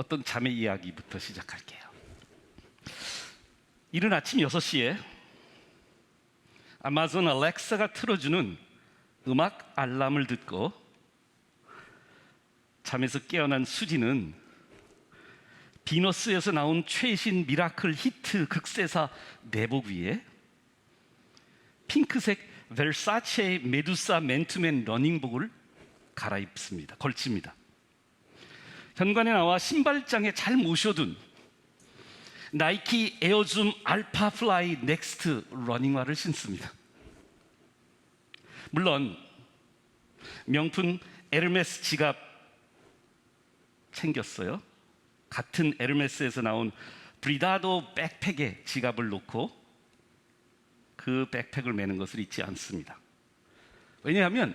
어떤 자매 이야기부터 시작할게요. 이른 아침 6시에 아마존 알렉사가 틀어주는 음악 알람을 듣고 잠에서 깨어난 수지는 비너스에서 나온 최신 미라클 히트 극세사 내복 위에 핑크색 벨사체 메두사 맨투맨 러닝복을 걸칩니다. 현관에 나와 신발장에 잘 모셔둔 나이키 에어줌 알파 플라이 넥스트 러닝화를 신습니다. 물론 명품 에르메스 지갑 챙겼어요. 같은 에르메스에서 나온 브리다도 백팩에 지갑을 놓고 그 백팩을 메는 것을 잊지 않습니다. 왜냐하면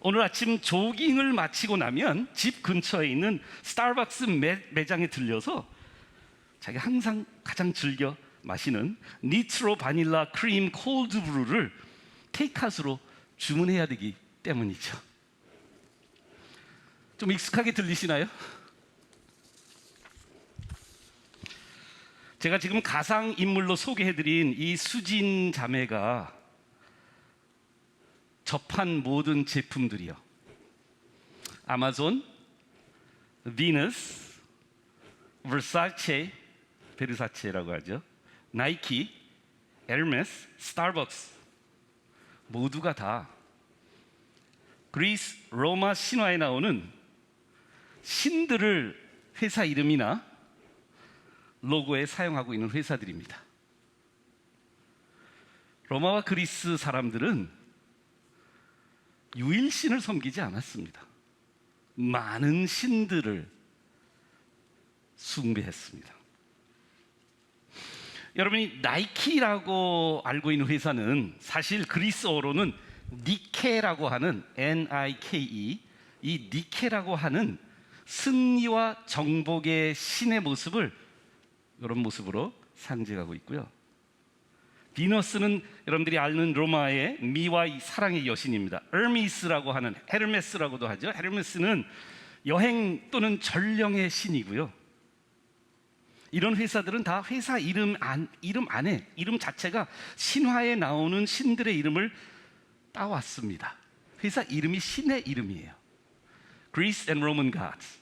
오늘 아침 조깅을 마치고 나면 집 근처에 있는 스타벅스 매장에 들려서 자기가 항상 가장 즐겨 마시는 니트로 바닐라 크림 콜드 브루를 테이크아웃으로 주문해야 되기 때문이죠. 좀 익숙하게 들리시나요? 제가 지금 가상인물로 소개해드린 이 수진 자매가 접한 모든 제품들이요, 아마존, 비너스, 베르사체라고 하죠, 나이키, 에르메스, 스타벅스 모두가 다 그리스 로마 신화에 나오는 신들을 회사 이름이나 로고에 사용하고 있는 회사들입니다. 로마와 그리스 사람들은 유일신을 섬기지 않았습니다. 많은 신들을 숭배했습니다. 여러분이 나이키라고 알고 있는 회사는 사실 그리스어로는 니케라고 하는 Nike, 이 니케라고 하는 승리와 정복의 신의 모습을 이런 모습으로 상징하고 있고요. 비너스는 여러분들이 아는 로마의 미와 사랑의 여신입니다. 에르미스라고 하는, 헤르메스라고도 하죠. 헤르메스는 여행 또는 전령의 신이고요. 이런 회사들은 다 회사 이름 안에 이름 자체가 신화에 나오는 신들의 이름을 따왔습니다. 회사 이름이 신의 이름이에요. Greece and Roman gods.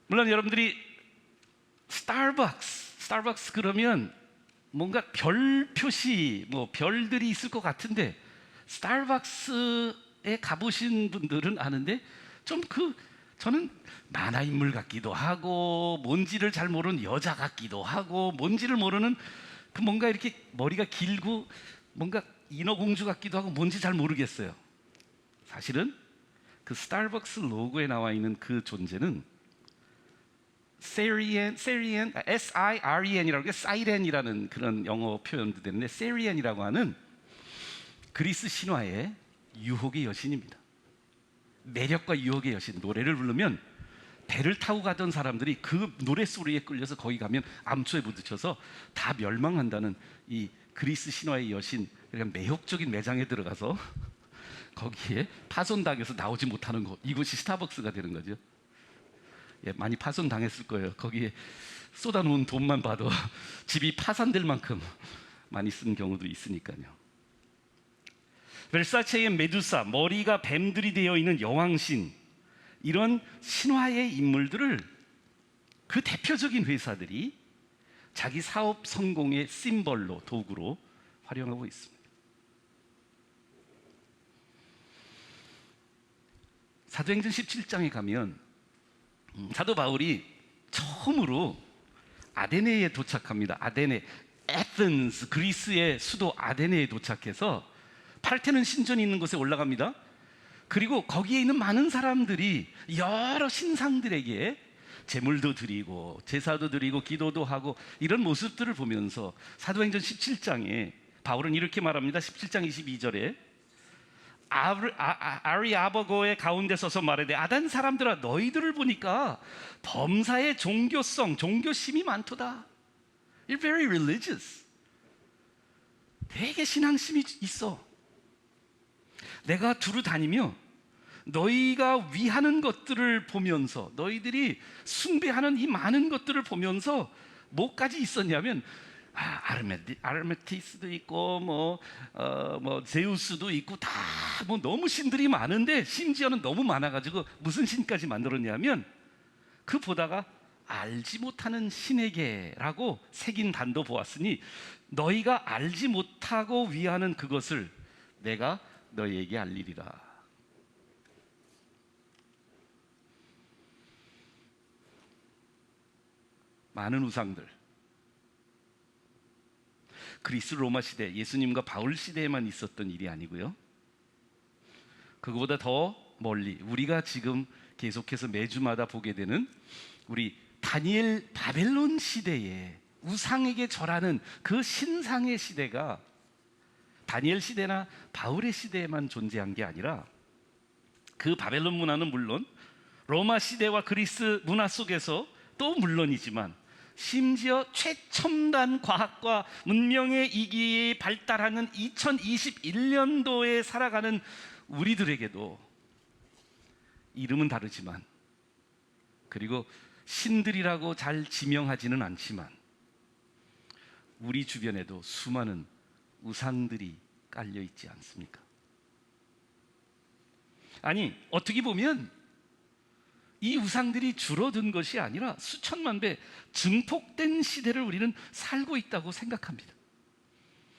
물론 여러분들이 스타벅스 그러면 뭔가 별 표시, 별들이 있을 것 같은데, 스타벅스에 가보신 분들은 아는데 저는 만화인물 같기도 하고 뭔지를 잘 모르는 여자 같기도 하고 뭔지를 모르는 그 뭔가 이렇게 머리가 길고 뭔가 인어공주 같기도 하고 뭔지 잘 모르겠어요. 사실은 그 스타벅스 로고에 나와 있는 그 존재는 S-I-R-E-N이라고, 사이렌이라는 그런 영어 표현도 되는데, 세리엔이라고 하는 그리스 신화의 유혹의 여신입니다. 매력과 유혹의 여신. 노래를 부르면 배를 타고 가던 사람들이 그 노래소리에 끌려서 거기 가면 암초에 부딪혀서 다 멸망한다는 이 그리스 신화의 여신. 그러니까 매혹적인 매장에 들어가서 거기에 파손당해서 나오지 못하는 것, 이곳이 스타벅스가 되는 거죠. 예, 많이 파손당했을 거예요. 거기에 쏟아놓은 돈만 봐도 집이 파산될 만큼 많이 쓴 경우도 있으니까요. 벨사체의 메두사, 머리가 뱀들이 되어 있는 여왕신, 이런 신화의 인물들을 그 대표적인 회사들이 자기 사업 성공의 심벌로, 도구로 활용하고 있습니다. 사도행전 17장에 가면 사도 바울이 처음으로 아데네에 도착합니다. 에덴스, 그리스의 수도 아데네에 도착해서 파르테논 신전이 있는 곳에 올라갑니다. 그리고 거기에 있는 많은 사람들이 여러 신상들에게 제물도 드리고 제사도 드리고 기도도 하고 이런 모습들을 보면서 사도행전 17장에 바울은 이렇게 말합니다. 17장 22절에 아리아버고의 가운데 서서 말하되, 아단 사람들아, 너희들을 보니까 범사의 종교심이 많도다. You're very religious. 되게 신앙심이 있어. 내가 두루 다니며 너희가 위하는 것들을 보면서, 너희들이 숭배하는 이 많은 것들을 보면서 뭐까지 있었냐면, 아르메티스도 있고 뭐 제우스도 있고 다 뭐 너무 신들이 많은데, 심지어는 너무 많아가지고 무슨 신까지 만들었냐면, 그 보다가 알지 못하는 신에게라고 새긴 단도 보았으니 너희가 알지 못하고 위하는 그것을 내가 너희에게 알리리라. 많은 우상들, 그리스 로마 시대, 예수님과 바울 시대에만 있었던 일이 아니고요, 그거보다 더 멀리 우리가 지금 계속해서 매주마다 보게 되는 우리 다니엘 바벨론 시대에 우상에게 절하는 그 신상의 시대가 다니엘 시대나 바울의 시대에만 존재한 게 아니라, 그 바벨론 문화는 물론 로마 시대와 그리스 문화 속에서 또 물론이지만, 심지어 최첨단 과학과 문명의 이기에 발달하는 2021년도에 살아가는 우리들에게도 이름은 다르지만, 그리고 신들이라고 잘 지명하지는 않지만, 우리 주변에도 수많은 우상들이 깔려 있지 않습니까? 아니, 어떻게 보면 이 우상들이 줄어든 것이 아니라 수천만 배 증폭된 시대를 우리는 살고 있다고 생각합니다.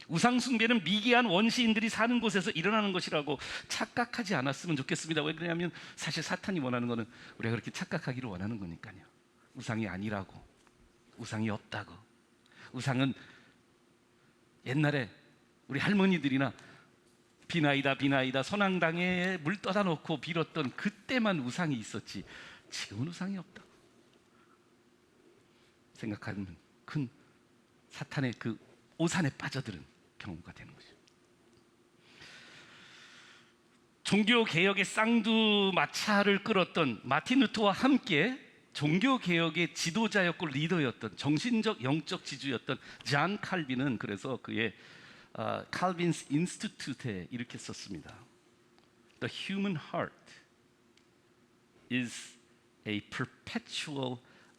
우상 숭배는 미개한 원시인들이 사는 곳에서 일어나는 것이라고 착각하지 않았으면 좋겠습니다. 왜 그러냐면 사실 사탄이 원하는 것은 우리가 그렇게 착각하기를 원하는 거니까요. 우상이 아니라고, 우상이 없다고. 우상은 옛날에 우리 할머니들이나 비나이다 선앙당에 물 떠다 놓고 빌었던 그때만 우상이 있었지, 지금은 우상이 없다 생각하는 큰 사탄의 그 오산에 빠져드는 경우가 되는 것이죠. 종교개혁의 쌍두마차를 끌었던 마틴 루터와 함께 종교개혁의 지도자였고 리더였던, 정신적 영적 지주였던 잔 칼빈은 그래서 그의 칼빈스 인스티튜트에 이렇게 썼습니다. The human heart is a perpetual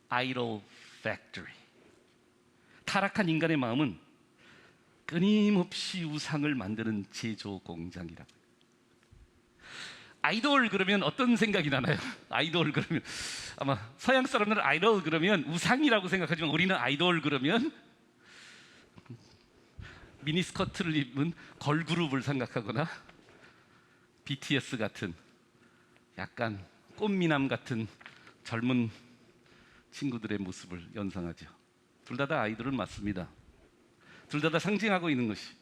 idol factory. 타락한 인간의 마음은 끊임없이 우상을 만드는 제조 공장이라고. 아이돌 그러면 어떤 생각이 나나요? 아이돌 그러면 아마 서양 사람들은 아이돌 그러면 우상이라고 생각하지만, 우리는 아이돌 그러면 미니스커트를 입은 걸그룹을 생각하거나 BTS 같은 약간 꽃미남 같은 젊은 친구들의 모습을 연상하죠. 둘 다 아이돌은 맞습니다. 둘 다 상징하고 있는 것이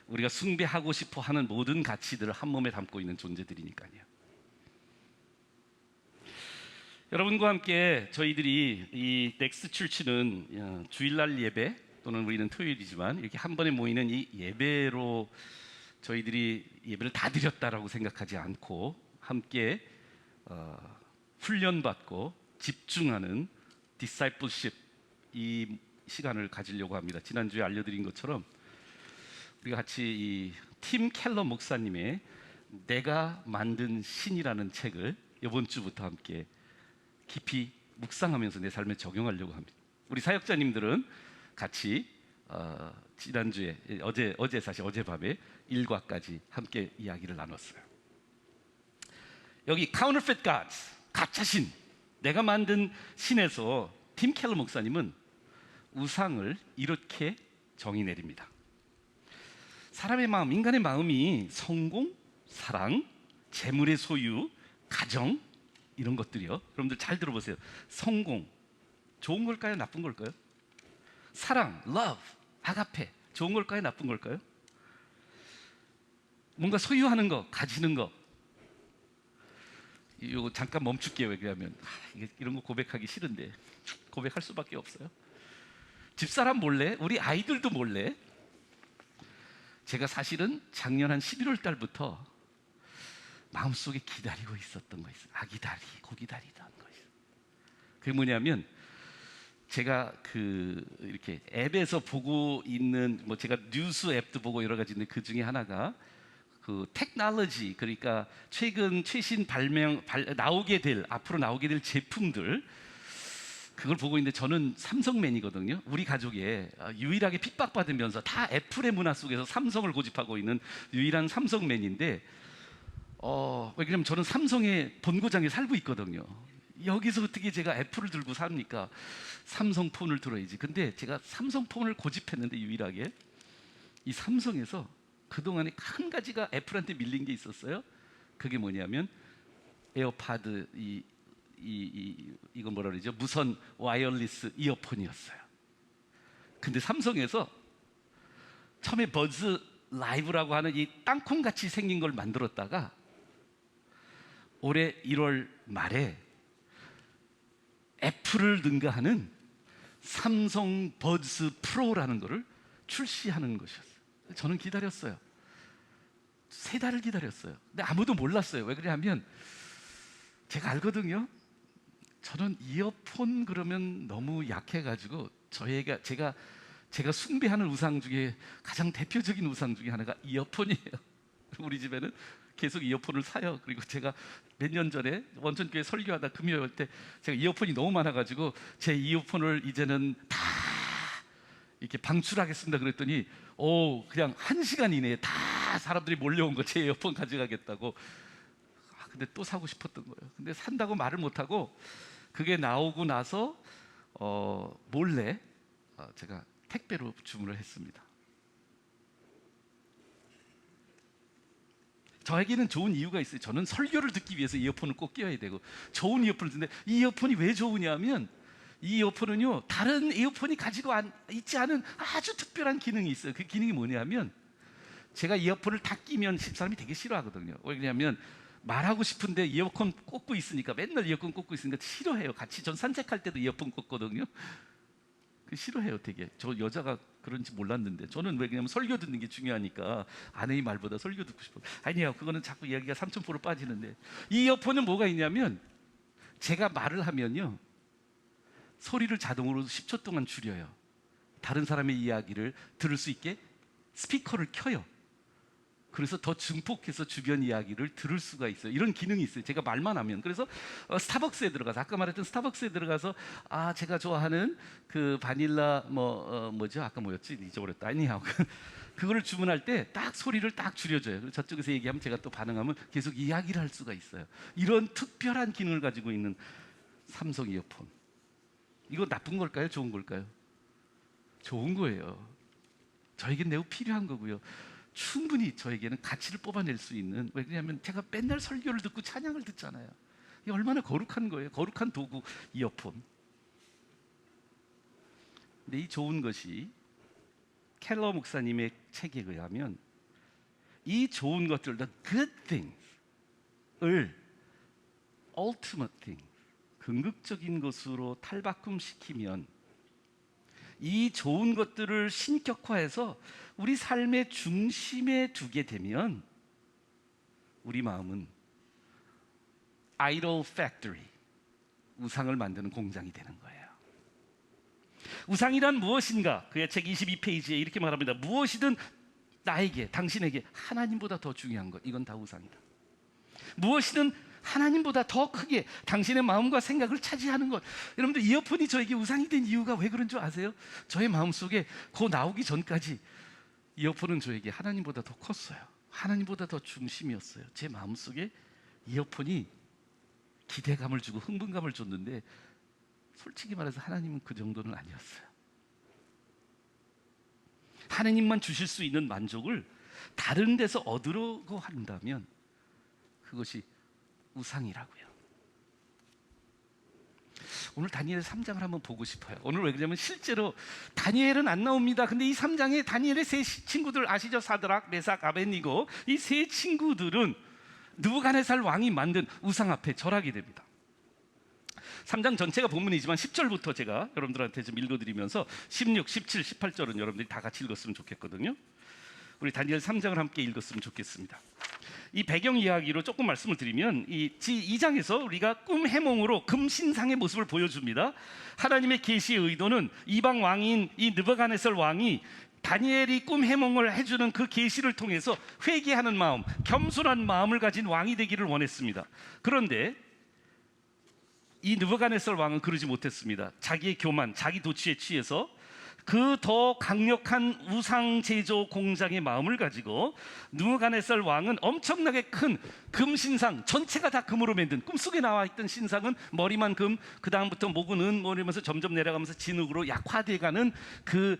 우리가 숭배하고 싶어 하는 모든 가치들을 한 몸에 담고 있는 존재들이니까요. 여러분과 함께 저희들이 이 넥스트 출치는 주일날 예배 또는 우리는 토요일이지만 이렇게 한 번에 모이는 이 예배로 저희들이 예배를 다 드렸다라고 생각하지 않고, 함께 훈련받고 집중하는 디사이플십, 이 시간을 가지려고 합니다. 지난주에 알려드린 것처럼 우리가 같이 이 팀 켈러 목사님의 내가 만든 신이라는 책을 이번 주부터 함께 깊이 묵상하면서 내 삶에 적용하려고 합니다. 우리 사역자님들은 같이 지난주에 사실 어젯밤에 1과까지 함께 이야기를 나눴어요. 여기 counterfeit gods, 가짜신, 내가 만든 신에서 팀 켈러 목사님은 우상을 이렇게 정의 내립니다. 사람의 마음, 인간의 마음이 성공, 사랑, 재물의 소유, 가정, 이런 것들이요. 여러분들 잘 들어보세요. 성공, 좋은 걸까요? 나쁜 걸까요? 사랑, love, 아가페, 좋은 걸까요? 나쁜 걸까요? 뭔가 소유하는 거, 가지는 거. 이거 잠깐 멈출게요. 왜냐하면 이런 거 고백하기 싫은데 고백할 수밖에 없어요. 집사람 몰래, 우리 아이들도 몰래, 제가 사실은 작년 한 11월 달부터 마음속에 기다리고 있었던 거 있어요. 아기다리, 고기다리던 거 있어요. 그게 뭐냐면, 제가 이렇게 앱에서 보고 있는, 제가 뉴스 앱도 보고 여러 가지 있는데 그 중에 하나가 그 테크놀로지, 그러니까 최신 나오게 될, 앞으로 나오게 될 제품들, 그걸 보고 있는데 저는 삼성맨이거든요. 우리 가족에 유일하게 핍박받으면서 다 애플의 문화 속에서 삼성을 고집하고 있는 유일한 삼성맨인데, 왜냐면 저는 삼성의 본고장에 살고 있거든요. 여기서 어떻게 제가 애플을 들고 삽니까? 삼성 폰을 들어야지. 근데 제가 삼성 폰을 고집했는데 유일하게 이 삼성에서 그동안에 한 가지가 애플한테 밀린 게 있었어요. 그게 뭐냐면 에어팟, 이건 뭐라 그러죠? 무선 와이어리스 이어폰이었어요. 근데 삼성에서 처음에 버즈 라이브라고 하는 이 땅콩같이 생긴 걸 만들었다가 올해 1월 말에 애플을 능가하는 삼성 버즈 프로라는 거를 출시하는 것이었어요. 저는 기다렸어요. 3달을 기다렸어요. 근데 아무도 몰랐어요. 왜 그러냐면 제가 알거든요. 저는 이어폰 그러면 너무 약해가지고 제가 숭배하는 우상 중에 가장 대표적인 우상 중에 하나가 이어폰이에요. 우리 집에는 계속 이어폰을 사요. 그리고 제가 몇 년 전에 원천교회 설교하다 금요일 때 제가 이어폰이 너무 많아가지고 제 이어폰을 이제는 다 이렇게 방출하겠습니다 그랬더니 그냥 1시간 이내에 다 사람들이 몰려온 거, 제 이어폰 가져가겠다고. 근데 또 사고 싶었던 거예요. 근데 산다고 말을 못하고 그게 나오고 나서 몰래 제가 택배로 주문을 했습니다. 저에게는 좋은 이유가 있어요. 저는 설교를 듣기 위해서 이어폰을 꼭 껴야 되고 좋은 이어폰을 듣는데, 이 이어폰이 왜 좋으냐면 이 이어폰은요, 다른 이어폰이 가지고 있지 않은 아주 특별한 기능이 있어요. 그 기능이 뭐냐면, 제가 이어폰을 다 끼면 집사람이 되게 싫어하거든요. 왜냐하면 말하고 싶은데 이어폰 꽂고 있으니까, 맨날 이어폰 꽂고 있으니까 싫어해요. 같이 전 산책할 때도 이어폰 꽂거든요. 싫어해요 되게. 저 여자가 그런지 몰랐는데, 저는 왜냐면 설교 듣는 게 중요하니까 아내의 말보다 설교 듣고 싶어요. 아니에요, 그거는 자꾸 이야기가 3000% 빠지는데, 이 이어폰은 뭐가 있냐면 제가 말을 하면요 소리를 자동으로 10초 동안 줄여요. 다른 사람의 이야기를 들을 수 있게 스피커를 켜요. 그래서 더 증폭해서 주변 이야기를 들을 수가 있어요. 이런 기능이 있어요. 제가 말만 하면. 그래서 스타벅스에 들어가서, 아까 말했던 스타벅스에 들어가서 제가 좋아하는 그 바닐라 뭐죠? 아까 뭐였지? 잊어버렸다. 아니야. 그거를 주문할 때 딱 소리를 딱 줄여줘요. 그리고 저쪽에서 얘기하면 제가 또 반응하면 계속 이야기를 할 수가 있어요. 이런 특별한 기능을 가지고 있는 삼성 이어폰. 이거 나쁜 걸까요? 좋은 걸까요? 좋은 거예요. 저에겐 매우 필요한 거고요. 충분히 저에게는 가치를 뽑아낼 수 있는, 왜 그러냐면 제가 맨날 설교를 듣고 찬양을 듣잖아요. 이게 얼마나 거룩한 거예요. 거룩한 도구, 이어폰. 근데 이 좋은 것이 켈러 목사님의 책에 의하면 이 좋은 것들, the good things을 ultimate thing, 궁극적인 것으로 탈바꿈시키면, 이 좋은 것들을 신격화해서 우리 삶의 중심에 두게 되면 우리 마음은 아이돌 팩토리, 우상을 만드는 공장이 되는 거예요. 우상이란 무엇인가? 그의 책 22페이지에 이렇게 말합니다. 무엇이든 나에게, 당신에게 하나님보다 더 중요한 것, 이건 다 우상이다. 무엇이든 하나님보다 더 크게 당신의 마음과 생각을 차지하는 것. 여러분들, 이어폰이 저에게 우상이 된 이유가 왜 그런 줄 아세요? 저의 마음속에 그 나오기 전까지 이어폰은 저에게 하나님보다 더 컸어요. 하나님보다 더 중심이었어요. 제 마음속에 이어폰이 기대감을 주고 흥분감을 줬는데, 솔직히 말해서 하나님은 그 정도는 아니었어요. 하나님만 주실 수 있는 만족을 다른 데서 얻으려고 한다면 그것이 우상이라고요. 오늘 다니엘 3장을 한번 보고 싶어요. 오늘 왜 그러냐면 실제로 다니엘은 안 나옵니다. 근데 이 3장에 다니엘의 세 친구들 아시죠? 사드락, 메삭, 아벳니고, 이 세 친구들은 느부갓네살 왕이 만든 우상 앞에 절하게 됩니다. 3장 전체가 본문이지만 10절부터 제가 여러분들한테 좀 읽어드리면서 16, 17, 18절은 여러분들이 다 같이 읽었으면 좋겠거든요. 우리 다니엘 3장을 함께 읽었으면 좋겠습니다. 이 배경 이야기로 조금 말씀을 드리면, 이 2장에서 우리가 꿈 해몽으로 금신상의 모습을 보여줍니다. 하나님의 계시의 의도는 이방 왕인 이 느부갓네살 왕이 다니엘이 꿈 해몽을 해주는 그 계시를 통해서 회개하는 마음, 겸손한 마음을 가진 왕이 되기를 원했습니다. 그런데 이 느부갓네살 왕은 그러지 못했습니다. 자기의 교만, 자기 도취에 취해서 그 더 강력한 우상 제조 공장의 마음을 가지고 느부갓네살 왕은 엄청나게 큰 금신상, 전체가 다 금으로 만든, 꿈속에 나와 있던 신상은 머리만 금, 그 다음부터 목은 은, 머리면서 점점 내려가면서 진흙으로 약화돼가는 그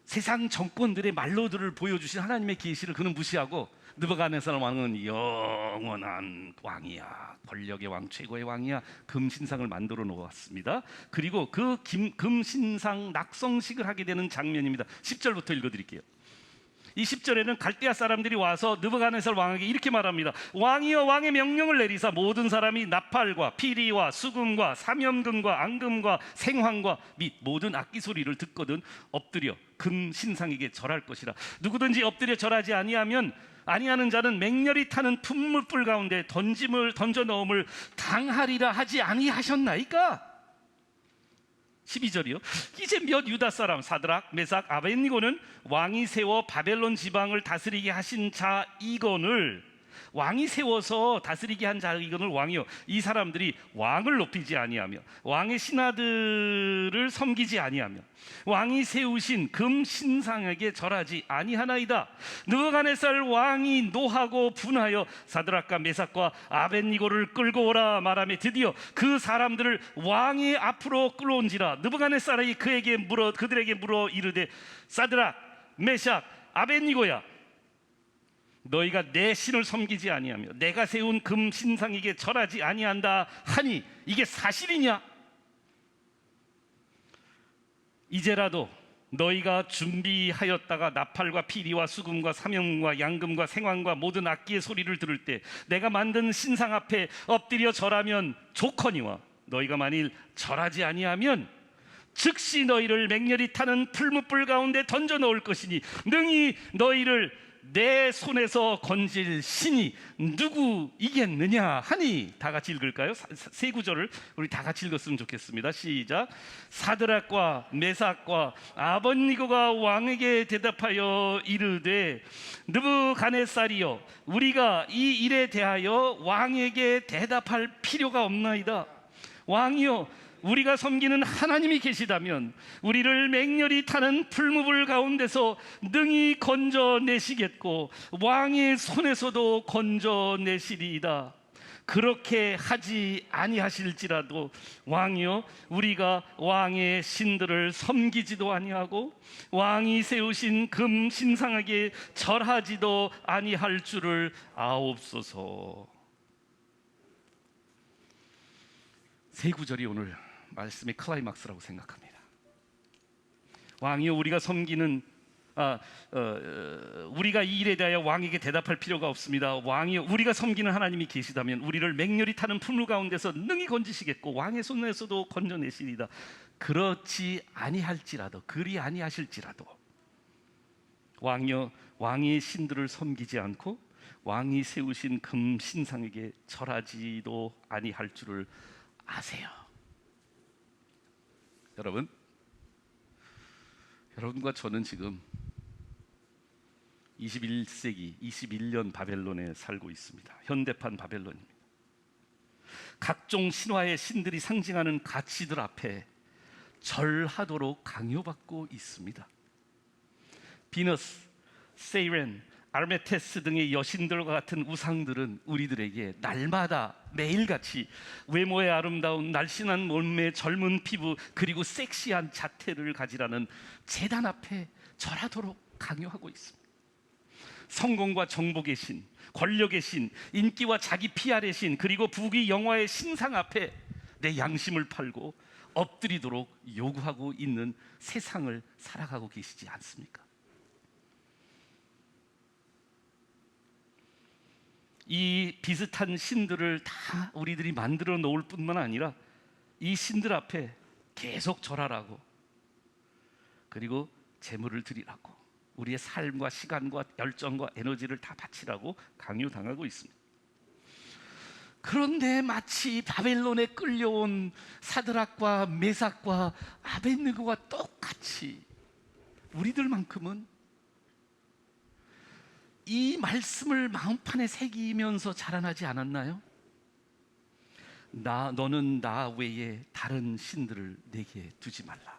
세상 정권들의 말로들을 보여주신 하나님의 계시를 그는 무시하고, 느부갓네살 왕은 영원한 왕이야, 권력의 왕, 최고의 왕이야, 금신상을 만들어 놓았습니다. 그리고 그 금신상 낙성식을 하게 되는 장면입니다. 10절부터 읽어드릴게요. 이 10절에는 갈대아 사람들이 와서 느부갓네살 왕에게 이렇게 말합니다. 왕이여, 왕의 명령을 내리사 모든 사람이 나팔과 피리와 수금과 사면금과 앙금과 생황과 및 모든 악기 소리를 듣거든 엎드려 금 신상에게 절할 것이라. 누구든지 엎드려 절하지 아니하는 자는 맹렬히 타는 풀무불 가운데 던져 넣음을 당하리라 하지 아니하셨나이까? 12절이요. 이제 몇 유다 사람 사드락, 메삭, 아벳니고는 왕이 세워 바벨론 지방을 다스리게 하신 자 이건을, 왕이 세워서 다스리게 한 자 이건을 왕이요, 이 사람들이 왕을 높이지 아니하며 왕의 신하들을 섬기지 아니하며 왕이 세우신 금 신상에게 절하지 아니하나이다. 느부갓네살 왕이 노하고 분하여 사드락과 메삭과 아벳니고를 끌고 오라 말하며 드디어 그 사람들을 왕의 앞으로 끌어온지라. 느부갓네살이 그들에게 물어 이르되 사드락, 메삭, 아벳니고야, 너희가 내 신을 섬기지 아니하며 내가 세운 금 신상에게 절하지 아니한다 하니 이게 사실이냐? 이제라도 너희가 준비하였다가 나팔과 피리와 수금과 사명과 양금과 생황과 모든 악기의 소리를 들을 때 내가 만든 신상 앞에 엎드려 절하면 좋거니와, 너희가 만일 절하지 아니하면 즉시 너희를 맹렬히 타는 풀무불 가운데 던져 넣을 것이니 능히 너희를 내 손에서 건질 신이 누구이겠느냐 하니. 다 같이 읽을까요? 세 구절을 우리 다 같이 읽었으면 좋겠습니다. 시작. 사드락과 메삭과 아벳니고가 왕에게 대답하여 이르되 느부갓네살이여, 우리가 이 일에 대하여 왕에게 대답할 필요가 없나이다. 왕이여, 우리가 섬기는 하나님이 계시다면 우리를 맹렬히 타는 풀무불 가운데서 능히 건져내시겠고 왕의 손에서도 건져내시리이다. 그렇게 하지 아니하실지라도 왕이여, 우리가 왕의 신들을 섬기지도 아니하고 왕이 세우신 금 신상에게 절하지도 아니할 줄을 아옵소서. 세 구절이 오늘 말씀의 클라이막스라고 생각합니다. 왕이여, 우리가 섬기는 우리가 이 일에 대하여 왕에게 대답할 필요가 없습니다. 왕이여, 우리가 섬기는 하나님이 계시다면 우리를 맹렬히 타는 풀무 가운데서 능히 건지시겠고 왕의 손에서도 건져내시리다. 그렇지 아니할지라도, 그리 아니하실지라도 왕이여, 왕의 신들을 섬기지 않고 왕이 세우신 금 신상에게 절하지도 아니할 줄을 아세요. 여러분과 저는 지금 21세기 21년 바벨론에 살고 있습니다. 현대판 바벨론입니다. 각종 신화의 신들이 상징하는 가치들 앞에 절하도록 강요받고 있습니다. 비너스, 세이렌, 아르메테스 등의 여신들과 같은 우상들은 우리들에게 날마다 매일같이 외모의 아름다운 날씬한 몸매, 젊은 피부, 그리고 섹시한 자태를 가지라는 제단 앞에 절하도록 강요하고 있습니다. 성공과 정복의 신, 권력의 신, 인기와 자기 PR의 신, 그리고 부귀 영화의 신상 앞에 내 양심을 팔고 엎드리도록 요구하고 있는 세상을 살아가고 계시지 않습니까? 이 비슷한 신들을 다 우리들이 만들어 놓을 뿐만 아니라 이 신들 앞에 계속 절하라고, 그리고 재물을 드리라고, 우리의 삶과 시간과 열정과 에너지를 다 바치라고 강요당하고 있습니다. 그런데 마치 바벨론에 끌려온 사드락과 메삭과 아벳느고가 똑같이 우리들만큼은 이 말씀을 마음판에 새기면서 자라나지 않았나요? 너는 나 외에 다른 신들을 내게 두지 말라.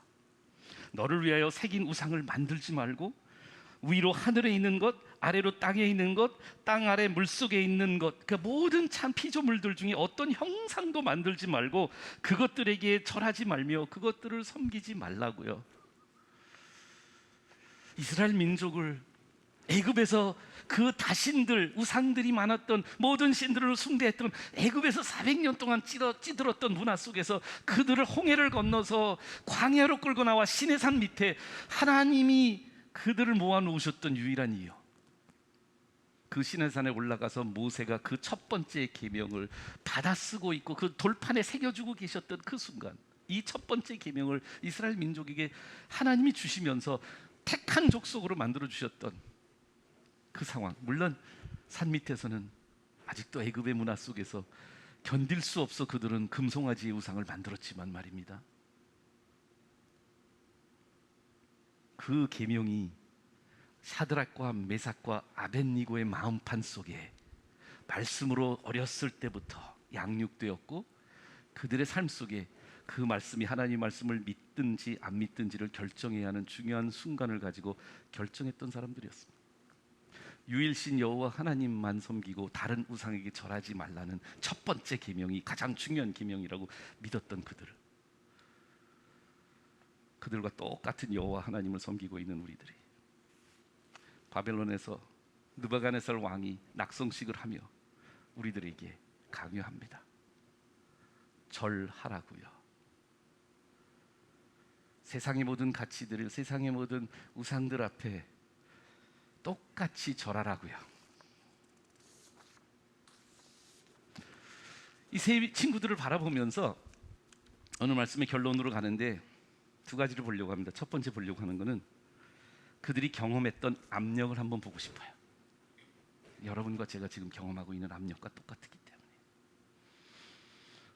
너를 위하여 새긴 우상을 만들지 말고 위로 하늘에 있는 것, 아래로 땅에 있는 것, 땅 아래 물속에 있는 것, 그 모든 참 피조물들 중에 어떤 형상도 만들지 말고 그것들에게 절하지 말며 그것들을 섬기지 말라고요. 이스라엘 민족을 애굽에서 그 다신들, 우상들이 많았던 모든 신들을 숭배했던 애굽에서 400년 동안 찌들었던 문화 속에서 그들을 홍해를 건너서 광야로 끌고 나와 시내산 밑에 하나님이 그들을 모아놓으셨던 유일한 이유, 그 시내산에 올라가서 모세가 그 첫 번째 계명을 받아쓰고 있고 그 돌판에 새겨주고 계셨던 그 순간, 이 첫 번째 계명을 이스라엘 민족에게 하나님이 주시면서 택한 족속으로 만들어주셨던 그 상황. 물론 산 밑에서는 아직도 애굽의 문화 속에서 견딜 수 없어 그들은 금송아지의 우상을 만들었지만 말입니다, 그 계명이 샤드락과 메삭과 아벳니고의 마음판 속에 말씀으로 어렸을 때부터 양육되었고 그들의 삶 속에 그 말씀이 하나님 말씀을 믿든지 안 믿든지를 결정해야 하는 중요한 순간을 가지고 결정했던 사람들이었습니다. 유일신 여호와 하나님만 섬기고 다른 우상에게 절하지 말라는 첫 번째 계명이 가장 중요한 계명이라고 믿었던 그들과 똑같은 여호와 하나님을 섬기고 있는 우리들이 바벨론에서 느부갓네살 왕이 낙성식을 하며 우리들에게 강요합니다. 절하라고요. 세상의 모든 가치들을, 세상의 모든 우상들 앞에 똑같이 절하라고요. 이 세 친구들을 바라보면서 어느 말씀의 결론으로 가는데 두 가지를 보려고 합니다. 첫 번째 보려고 하는 것은 그들이 경험했던 압력을 한번 보고 싶어요. 여러분과 제가 지금 경험하고 있는 압력과 똑같기 때문에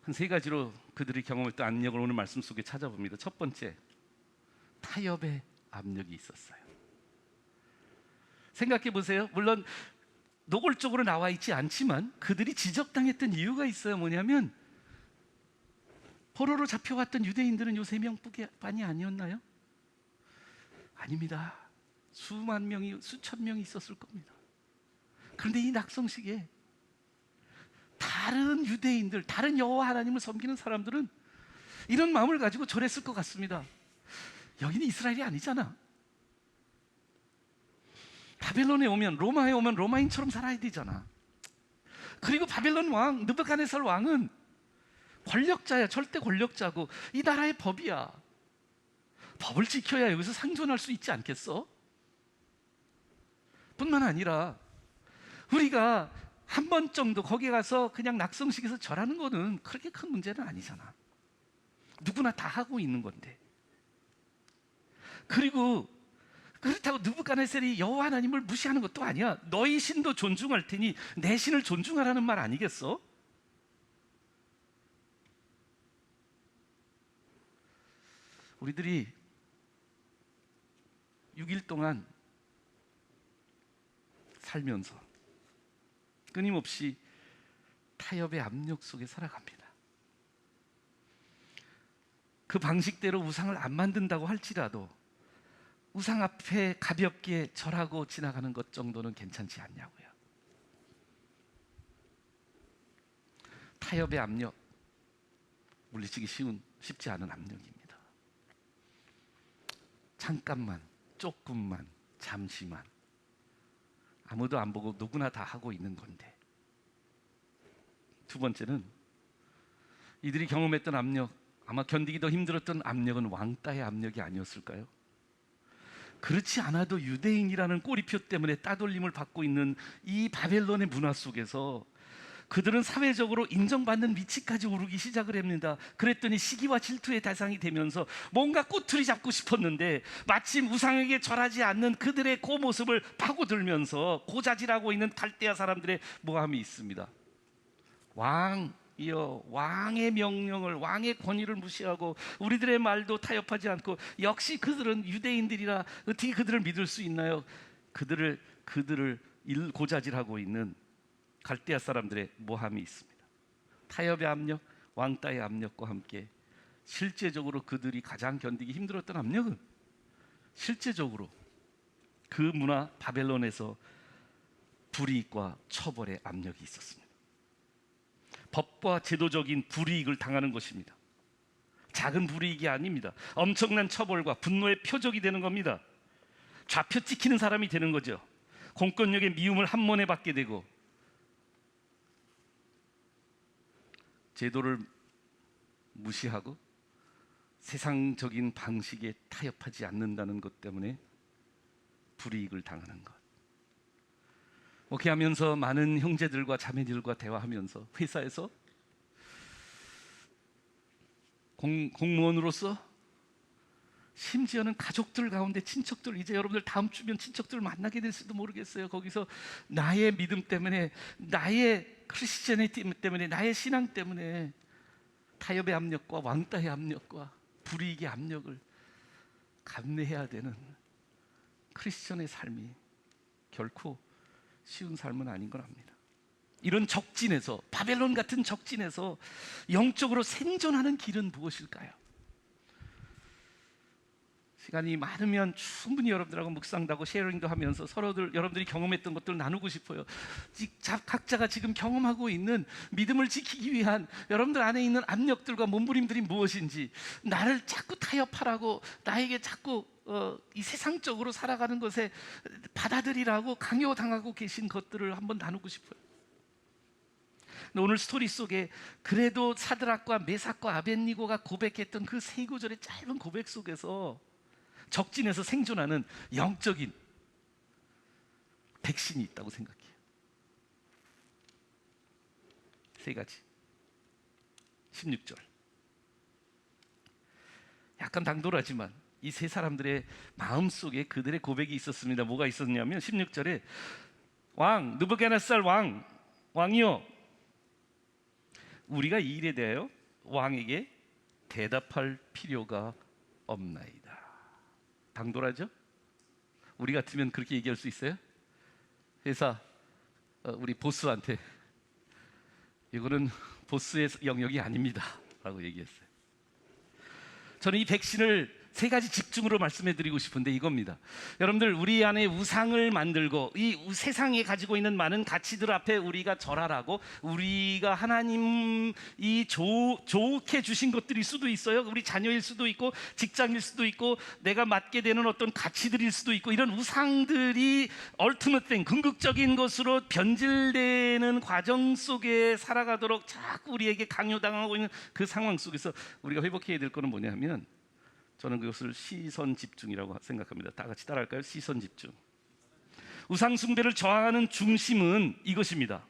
한 세 가지로 그들이 경험했던 압력을 오늘 말씀 속에 찾아봅니다. 첫 번째, 타협의 압력이 있었어요. 생각해 보세요. 물론 노골적으로 나와 있지 않지만 그들이 지적당했던 이유가 있어요. 뭐냐면 포로로 잡혀갔던 유대인들은 요 세 명뿐이 아니었나요? 아닙니다. 수만 명이, 수천 명이 있었을 겁니다. 그런데 이 낙성식에 다른 유대인들, 다른 여호와 하나님을 섬기는 사람들은 이런 마음을 가지고 절했을 것 같습니다. 여기는 이스라엘이 아니잖아. 바벨론에 오면, 로마에 오면 로마인처럼 살아야 되잖아. 그리고 바벨론 왕 느부갓네살 왕은 권력자야. 절대 권력자고 이 나라의 법이야. 법을 지켜야 여기서 생존할 수 있지 않겠어? 뿐만 아니라 우리가 한 번 정도 거기 가서 그냥 낙성식에서 절하는 거는 그렇게 큰 문제는 아니잖아. 누구나 다 하고 있는 건데. 그리고 그렇다고 느부갓네살이 여호와 하나님을 무시하는 것도 아니야. 너희 신도 존중할 테니 내 신을 존중하라는 말 아니겠어? 우리들이 6일 동안 살면서 끊임없이 타협의 압력 속에 살아갑니다. 그 방식대로 우상을 안 만든다고 할지라도 우상 앞에 가볍게 절하고 지나가는 것 정도는 괜찮지 않냐고요. 타협의 압력, 물리치기 쉽지 않은 압력입니다. 잠깐만, 조금만, 잠시만, 아무도 안 보고 누구나 다 하고 있는 건데. 두 번째는 이들이 경험했던 압력, 아마 견디기 더 힘들었던 압력은 왕따의 압력이 아니었을까요? 그렇지 않아도 유대인이라는 꼬리표 때문에 따돌림을 받고 있는 이 바벨론의 문화 속에서 그들은 사회적으로 인정받는 위치까지 오르기 시작을 합니다. 그랬더니 시기와 질투의 대상이 되면서 뭔가 꼬투리 잡고 싶었는데 마침 우상에게 절하지 않는 그들의 그 모습을 파고들면서 고자질하고 있는 갈대아 사람들의 모함이 있습니다. 왕이여, 왕의 명령을, 왕의 권위를 무시하고 우리들의 말도 타협하지 않고, 역시 그들은 유대인들이라 어떻게 그들을 믿을 수 있나요? 그들을 고자질하고 있는 갈대아 사람들의 모함이 있습니다. 타협의 압력, 왕따의 압력과 함께 실제적으로 그들이 가장 견디기 힘들었던 압력은 실제적으로 그 문화 바벨론에서 불이익과 처벌의 압력이 있었습니다. 법과 제도적인 불이익을 당하는 것입니다. 작은 불이익이 아닙니다. 엄청난 처벌과 분노의 표적이 되는 겁니다. 좌표 찍히는 사람이 되는 거죠. 공권력의 미움을 한 번에 받게 되고 제도를 무시하고 세상적인 방식에 타협하지 않는다는 것 때문에 불이익을 당하는 것. 목회하면서 많은 형제들과 자매들과 대화하면서 회사에서 공무원으로서 심지어는 가족들 가운데 친척들, 이제 여러분들 다음 주면 친척들을 만나게 될지도 모르겠어요. 거기서 나의 믿음 때문에, 나의 크리스천이티 때문에, 나의 신앙 때문에 타협의 압력과 왕따의 압력과 불이익의 압력을 감내해야 되는 크리스천의 삶이 결코 쉬운 삶은 아닌 걸 압니다. 이런 적진에서, 바벨론 같은 적진에서 영적으로 생존하는 길은 무엇일까요? 시간이 많으면 충분히 여러분들하고 묵상도 하고 쉐어링도 하면서 서로들 여러분들이 경험했던 것들을 나누고 싶어요. 각자가 지금 경험하고 있는 믿음을 지키기 위한 여러분들 안에 있는 압력들과 몸부림들이 무엇인지, 나를 자꾸 타협하라고, 나에게 자꾸 이 세상적으로 살아가는 것에 받아들이라고 강요당하고 계신 것들을 한번 나누고 싶어요. 오늘 스토리 속에 그래도 사드락과 메삭과 아벳니고가 고백했던 그 세 구절의 짧은 고백 속에서 적진에서 생존하는 영적인 백신이 있다고 생각해요. 세 가지. 16절. 약간 당돌하지만 이 세 사람들의 마음속에 그들의 고백이 있었습니다. 뭐가 있었냐면 16절에 왕, 느부갓네살 왕이요, 우리가 이 일에 대하여 왕에게 대답할 필요가 없나이다. 당돌하죠? 우리 같으면 그렇게 얘기할 수 있어요? 회사 우리 보스한테 이거는 보스의 영역이 아닙니다 라고 얘기했어요. 저는 이 백신을 세 가지 집중으로 말씀해 드리고 싶은데 이겁니다. 여러분들, 우리 안에 우상을 만들고 이 세상에 가지고 있는 많은 가치들 앞에 우리가 절하라고, 우리가 하나님이 좋게 주신 것들일 수도 있어요. 우리 자녀일 수도 있고 직장일 수도 있고 내가 맡게 되는 어떤 가치들일 수도 있고, 이런 우상들이 ultimate thing, 궁극적인 것으로 변질되는 과정 속에 살아가도록 자꾸 우리에게 강요당하고 있는 그 상황 속에서 우리가 회복해야 될 것은 뭐냐면, 저는 그것을 시선 집중이라고 생각합니다. 다 같이 따라할까요? 시선 집중. 우상 숭배를 저항하는 중심은 이것입니다.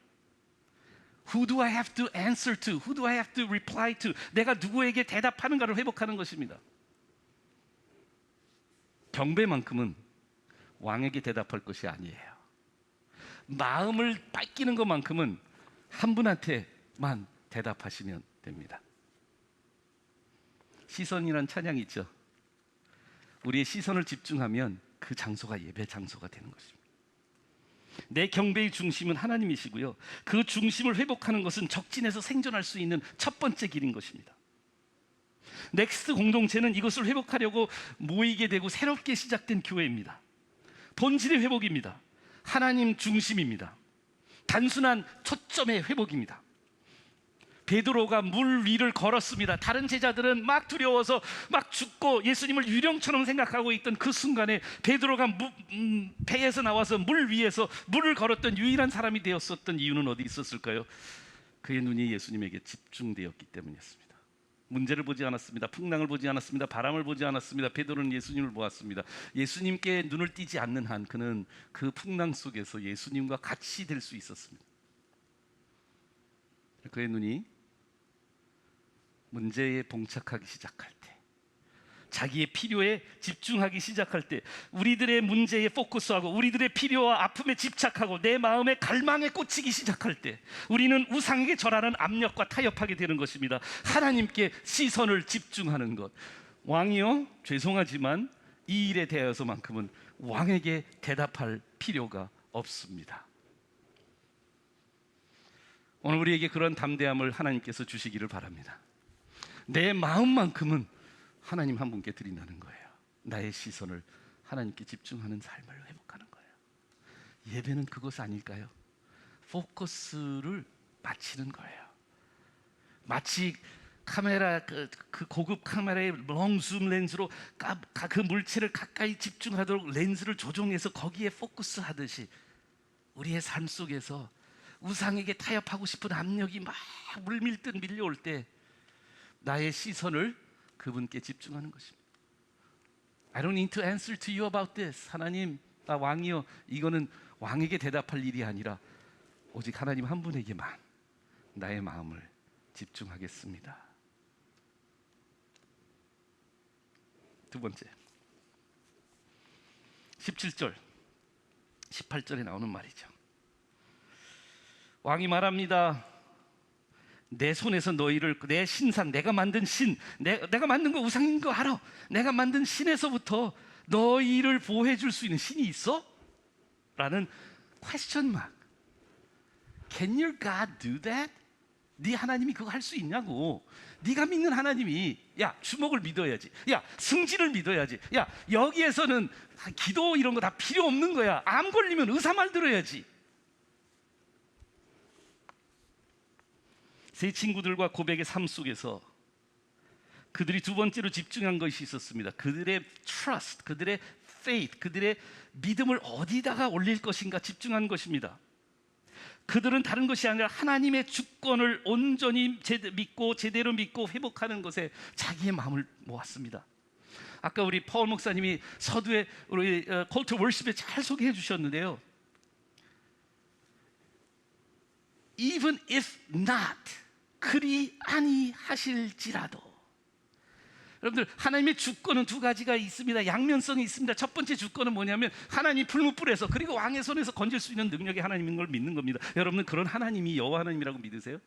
Who do I have to answer to? Who do I have to reply to? 내가 누구에게 대답하는가를 회복하는 것입니다. 경배만큼은 왕에게 대답할 것이 아니에요. 마음을 뺏기는 것만큼은 한 분한테만 대답하시면 됩니다. 시선이란 찬양이 있죠. 우리의 시선을 집중하면 그 장소가 예배 장소가 되는 것입니다. 내 경배의 중심은 하나님이시고요, 그 중심을 회복하는 것은 적진에서 생존할 수 있는 첫 번째 길인 것입니다. 넥스트 공동체는 이것을 회복하려고 모이게 되고 새롭게 시작된 교회입니다. 본질의 회복입니다. 하나님 중심입니다. 단순한 초점의 회복입니다. 베드로가 물 위를 걸었습니다. 다른 제자들은 막 두려워서 막 죽고 예수님을 유령처럼 생각하고 있던 그 순간에 베드로가 배에서 나와서 물 위에서 물을 걸었던 유일한 사람이 되었었던 이유는 어디 있었을까요? 그의 눈이 예수님에게 집중되었기 때문이었습니다. 문제를 보지 않았습니다. 풍랑을 보지 않았습니다. 바람을 보지 않았습니다. 베드로는 예수님을 보았습니다. 예수님께 눈을 띄지 않는 한 그는 그 풍랑 속에서 예수님과 같이 될 수 있었습니다. 그의 눈이 문제에 봉착하기 시작할 때, 자기의 필요에 집중하기 시작할 때, 우리들의 문제에 포커스하고 우리들의 필요와 아픔에 집착하고 내 마음의 갈망에 꽂히기 시작할 때, 우리는 우상에게 절하는 압력과 타협하게 되는 것입니다. 하나님께 시선을 집중하는 것. 왕이요, 죄송하지만 이 일에 대해서만큼은 왕에게 대답할 필요가 없습니다. 오늘 우리에게 그런 담대함을 하나님께서 주시기를 바랍니다. 내 마음만큼은 하나님 한 분께 드린다는 거예요. 나의 시선을 하나님께 집중하는 삶을 회복하는 거예요. 예배는 그것 아닐까요? 포커스를 맞추는 거예요. 마치 카메라 그 고급 카메라의 롱줌 렌즈로 그 물체를 가까이 집중하도록 렌즈를 조종해서 거기에 포커스 하듯이 우리의 삶 속에서 우상에게 타협하고 싶은 압력이 막 물밀듯 밀려올 때 나의 시선을 그분께 집중하는 것입니다. I don't need to answer to you about this. 하나님, 나 왕이요. 이거는 왕에게 대답할 일이 아니라 오직 하나님 한 분에게만 나의 마음을 집중하겠습니다. 두 번째, 17절, 18절에 나오는 말이죠. 왕이 말합니다. 내 손에서 너희를, 내 신상, 내가 만든 신, 내가 만든 거 우상인 거 알아. 내가 만든 신에서부터 너희를 보호해 줄 수 있는 신이 있어? 라는 question mark. Can your God do that? 네 하나님이 그거 할 수 있냐고. 네가 믿는 하나님이, 야, 주먹을 믿어야지. 야, 승진을 믿어야지. 야, 여기에서는 기도 이런 거 다 필요 없는 거야. 암 걸리면 의사 말 들어야지. 세 친구들과 고백의 삶 속에서 그들이 두 번째로 집중한 것이 있었습니다. 그들의 trust, 그들의 faith, 그들의 믿음을 어디다가 올릴 것인가 집중한 것입니다. 그들은 다른 것이 아니라 하나님의 주권을 온전히 믿고 제대로 믿고 회복하는 것에 자기의 마음을 모았습니다. 아까 우리 파울 목사님이 서두에 우리 콜트 월십에 잘 소개해 주셨는데요. Even if not, 그리 아니하실지라도. 여러분들, 하나님의 주권은 두 가지가 있습니다. 양면성이 있습니다. 첫 번째 주권은 뭐냐면 하나님 풀무불에서 그리고 왕의 손에서 건질 수 있는 능력이 하나님인 걸 믿는 겁니다. 여러분은 그런 하나님이 여호와 하나님이라고 믿으세요?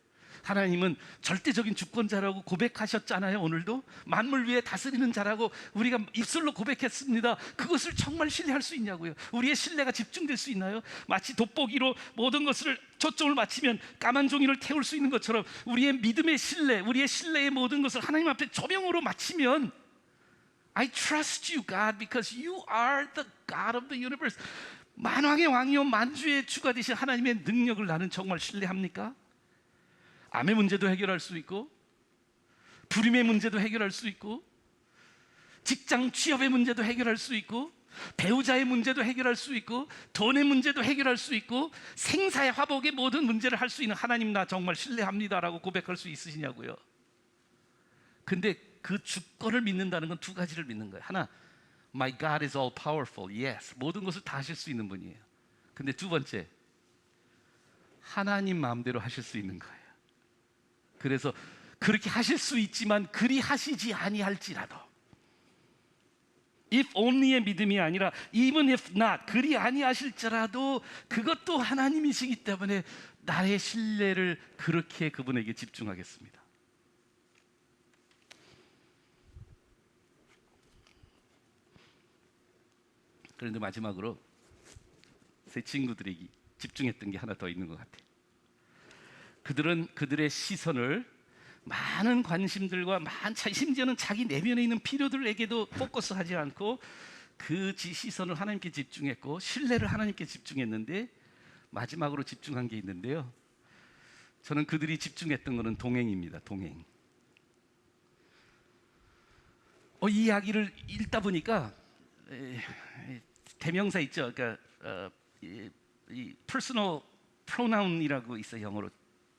하나님은 절대적인 주권자라고 고백하셨잖아요. 오늘도 만물 위에 다스리는 자라고 우리가 입술로 고백했습니다. 그것을 정말 신뢰할 수 있냐고요. 우리의 신뢰가 집중될 수 있나요? 마치 돋보기로 모든 것을 초점을 맞추면 까만 종이를 태울 수 있는 것처럼 우리의 믿음의 신뢰, 우리의 신뢰의 모든 것을 하나님 앞에 조명으로 맞추면 I trust you, God, because you are the God of the universe. 만왕의 왕이요 만주의 주가 되신 하나님의 능력을 나는 정말 신뢰합니까? 암의 문제도 해결할 수 있고, 불임의 문제도 해결할 수 있고, 직장 취업의 문제도 해결할 수 있고, 배우자의 문제도 해결할 수 있고, 돈의 문제도 해결할 수 있고, 생사의 화복의 모든 문제를 할 수 있는 하나님 나 정말 신뢰합니다라고 고백할 수 있으시냐고요. 근데 그 주권을 믿는다는 건 두 가지를 믿는 거예요. 하나, My God is all powerful. Yes, 모든 것을 다 하실 수 있는 분이에요. 근데 두 번째, 하나님 마음대로 하실 수 있는 거예요. 그래서 그렇게 하실 수 있지만 그리 하시지 아니할지라도, if only의 믿음이 아니라 even if not, 그리 아니하실지라도 그것도 하나님이시기 때문에 나의 신뢰를 그렇게 그분에게 집중하겠습니다. 그런데 마지막으로 세 친구들에게 집중했던 게 하나 더 있는 것 같아요. 그들은 그들의 시선을 많은 관심들과 심지어는 자기 내면에 있는 필요들에게도 포커스하지 않고 그 시선을 하나님께 집중했고 신뢰를 하나님께 집중했는데 마지막으로 집중한 게 있는데요. 저는 그들이 집중했던 것은 동행입니다. 동행. 이 이야기를 읽다 보니까 대명사 있죠. 그러니까 이 personal pronoun이라고 있어요. 영어로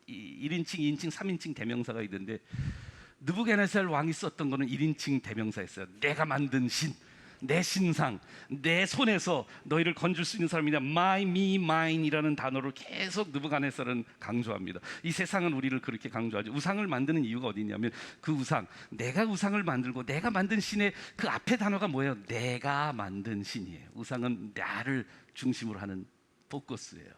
1인칭, 2인칭, 3인칭 대명사가 있는데 느부갓네살 왕이 썼던 거는 1인칭 대명사였어요. 내가 만든 신, 내 신상, 내 손에서 너희를 건질 수 있는 사람이냐. My, me, mine이라는 단어를 계속 느부갓네살은 강조합니다. 이 세상은 우리를 그렇게 강조하죠. 우상을 만드는 이유가 어디 있냐면 그 우상, 내가 우상을 만들고 내가 만든 신의 그 앞에 단어가 뭐예요? 내가 만든 신이에요. 우상은 나를 중심으로 하는 포커스예요.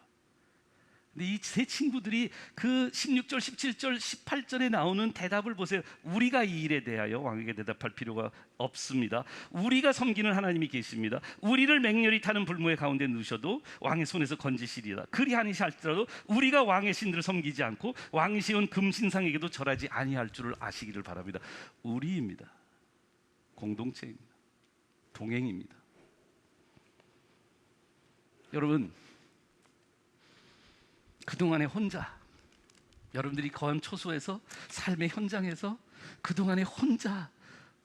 근데 이 세 친구들이 그 16절, 17절, 18절에 나오는 대답을 보세요. 우리가 이 일에 대하여 왕에게 대답할 필요가 없습니다. 우리가 섬기는 하나님이 계십니다. 우리를 맹렬히 타는 불모의 가운데 넣으셔도 왕의 손에서 건지시리라. 그리 아니할지라도 우리가 왕의 신들을 섬기지 않고 왕이 세운 금신상에게도 절하지 아니할 줄을 아시기를 바랍니다. 우리입니다. 공동체입니다. 동행입니다. 여러분, 그동안에 혼자, 여러분들이 거한 초소에서 삶의 현장에서 그동안에 혼자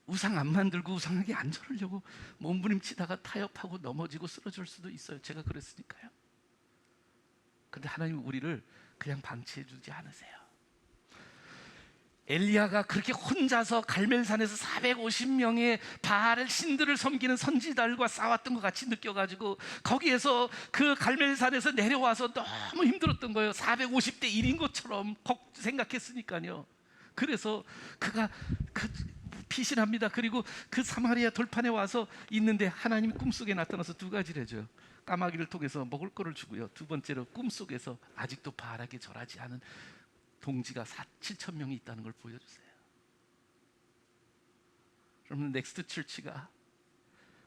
우상 안 만들고 우상하게 안 절으려고 몸부림치다가 타협하고 넘어지고 쓰러질 수도 있어요. 제가 그랬으니까요. 그런데 하나님은 우리를 그냥 방치해 주지 않으세요. 엘리야가 그렇게 혼자서 갈멜산에서 450명의 바알 신들을 섬기는 선지자들과 싸웠던 것 같이 느껴가지고 거기에서 그 갈멜산에서 내려와서 너무 힘들었던 거예요. 450대 1인 것처럼 생각했으니까요. 그래서 그가 피신합니다. 그리고 그 사마리아 돌판에 와서 있는데 하나님이 꿈속에 나타나서 두 가지를 해줘요. 까마귀를 통해서 먹을 거를 주고요. 두 번째로 꿈속에서 아직도 바알에게 절하지 않은 동지가 7천 명이 있다는 걸 보여주세요. 여러분, 넥스트 철치가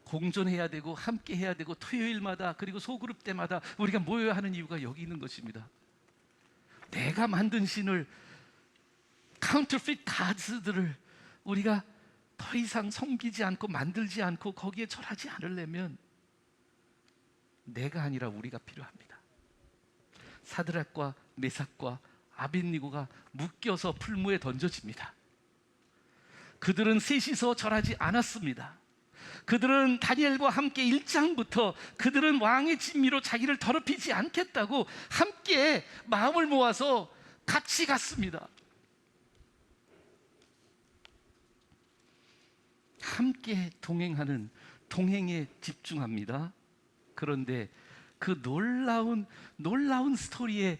공존해야 되고 함께 해야 되고 토요일마다 그리고 소그룹 때마다 우리가 모여야 하는 이유가 여기 있는 것입니다. 내가 만든 신을, 카운터핏 가드들을 우리가 더 이상 섬기지 않고 만들지 않고 거기에 절하지 않으려면 내가 아니라 우리가 필요합니다. 사드락과 메삭과 아벳니고가 묶여서 풀무에 던져집니다. 그들은 셋이서 절하지 않았습니다. 그들은 다니엘과 함께 1장부터 그들은 왕의 진미로 자기를 더럽히지 않겠다고 함께 마음을 모아서 같이 갔습니다. 함께 동행하는 동행에 집중합니다. 그런데 그 놀라운 스토리에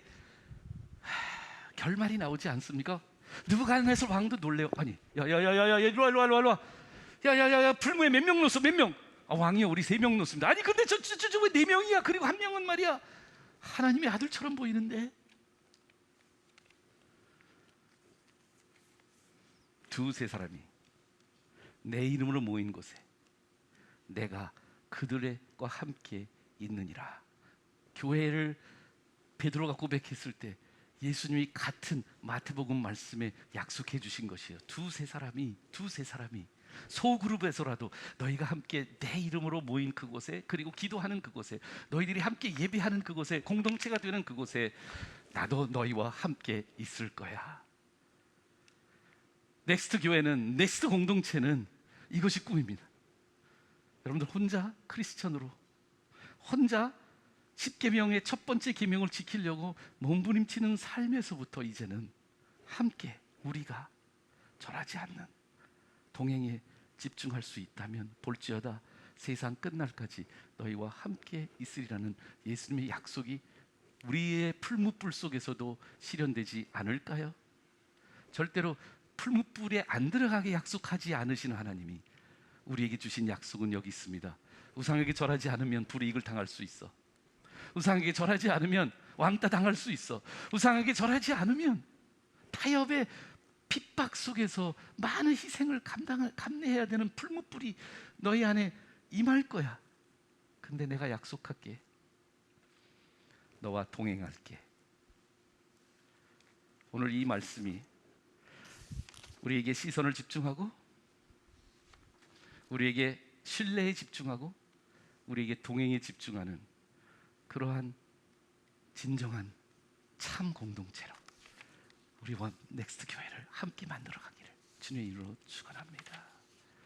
결말이 나오지 않습니까? 느부갓네살 왕도 놀래요. 아니, 야야야야야, 이리 와. 야야야야, 풀무에 몇 명 넣었어? 몇 명? 아, 왕이요, 우리 3명 넣었습니다. 아니, 근데 저 왜 4명이야? 그리고 한 명은 말이야, 하나님의 아들처럼 보이는데. 두세 사람이 내 이름으로 모인 곳에 내가 그들과 함께 있느니라. 교회를 베드로가 고백했을 때 예수님이 같은 마태복음 말씀에 약속해 주신 것이에요. 두세 사람이 소그룹에서라도 너희가 함께 내 이름으로 모인 그곳에, 그리고 기도하는 그곳에, 너희들이 함께 예배하는 그곳에, 공동체가 되는 그곳에 나도 너희와 함께 있을 거야. 넥스트 교회는, 넥스트 공동체는 이것이 꿈입니다. 여러분들 혼자 크리스천으로, 혼자 10계명의 첫 번째 계명을 지키려고 몸부림치는 삶에서부터 이제는 함께 우리가 절하지 않는 동행에 집중할 수 있다면 볼지어다 세상 끝날까지 너희와 함께 있으리라는 예수님의 약속이 우리의 풀무불 속에서도 실현되지 않을까요? 절대로 풀무불에 안 들어가게 약속하지 않으시는 하나님이 우리에게 주신 약속은 여기 있습니다. 우상에게 절하지 않으면 불이익을 당할 수 있어. 우상에게 절하지 않으면 왕따 당할 수 있어. 우상에게 절하지 않으면 타협의 핍박 속에서 많은 희생을 감내해야 되는 풀무불이 너희 안에 임할 거야. 근데 내가 약속할게. 너와 동행할게. 오늘 이 말씀이 우리에게 시선을 집중하고, 우리에게 신뢰에 집중하고, 우리에게 동행에 집중하는 그러한 진정한 참 공동체로 우리와 넥스트 교회를 함께 만들어 가기를 주님의 이름으로 축원합니다.